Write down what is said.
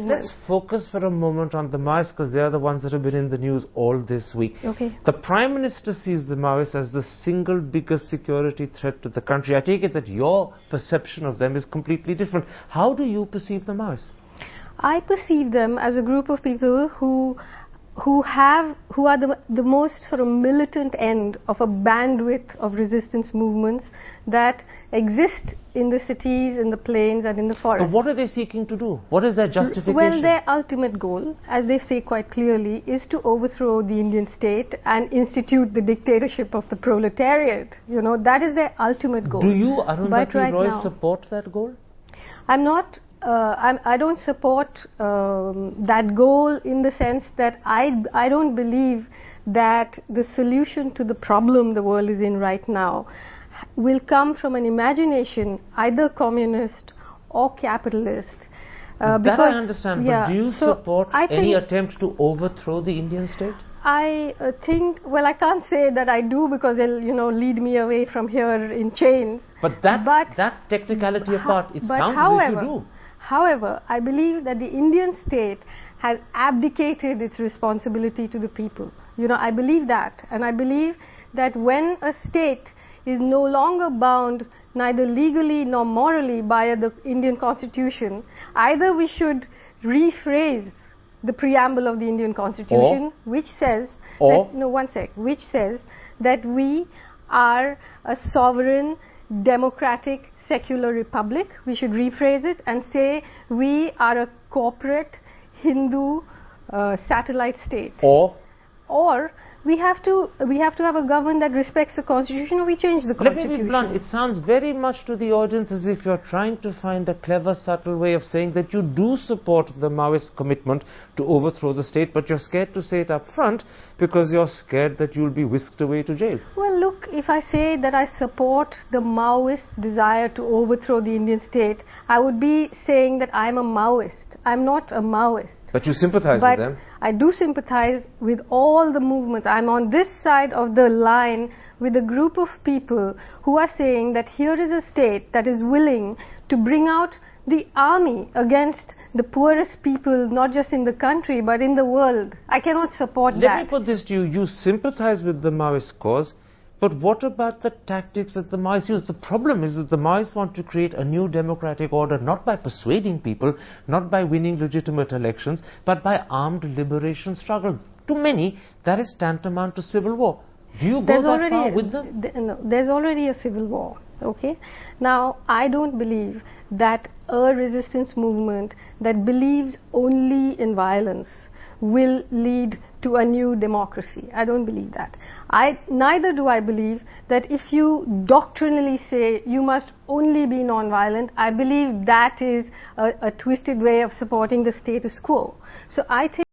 let's focus for a moment on the Maoists, because they are the ones that have been in the news all this week. Okay. The Prime Minister sees the Maoists as the single biggest security threat to the country. I take it that your perception of them is completely different. How do you perceive the Maoists? I perceive them as a group of people who are the most sort of militant end of a bandwidth of resistance movements that exist in the cities, in the plains and in the forests. But what are they seeking to do? What is their justification? Well, their ultimate goal, as they say quite clearly, is to overthrow the Indian state and institute the dictatorship of the proletariat. You know, that is their ultimate goal. Do you, Arundhati Roy, now, support that goal? I'm not. I don't support that goal in the sense that I don't believe that the solution to the problem the world is in right now will come from an imagination, either communist or capitalist. That I understand, yeah, but do you support any attempt to overthrow the Indian state? I think, well, I can't say that I do, because they'll, you know, lead me away from here in chains. But that technicality apart, it sounds as if you do. However, I believe that the Indian state has abdicated its responsibility to the people. You know, I believe that. And I believe that when a state is no longer bound, neither legally nor morally, by the Indian Constitution, either we should rephrase the preamble of the Indian Constitution, which says which says that we are a sovereign, democratic, secular republic. We should rephrase it and say we are a corporate Hindu satellite state. Or we have to have a government that respects the Constitution, or we change the Constitution. Let me be blunt. It sounds very much to the audience as if you're trying to find a clever, subtle way of saying that you do support the Maoist commitment to overthrow the state, but you're scared to say it up front because you're scared that you'll be whisked away to jail. Well, look, if I say that I support the Maoist desire to overthrow the Indian state, I would be saying that I'm a Maoist. I'm not a Maoist. But you sympathize with them? I do sympathize with all the movements. I'm on this side of the line with a group of people who are saying that here is a state that is willing to bring out the army against the poorest people, not just in the country, but in the world. I cannot support that. Let me put this to you. You sympathize with the Maoist cause, but what about the tactics that the Maoists use? The problem is that the Maoists want to create a new democratic order, not by persuading people, not by winning legitimate elections, but by armed liberation struggle. To many, that is tantamount to civil war. Do you go that far with them? No, there's already a civil war. Okay. Now, I don't believe that a resistance movement that believes only in violence will lead to a new democracy. I don't believe that. Neither do I believe that if you doctrinally say you must only be non-violent, I believe that is a twisted way of supporting the status quo. So I think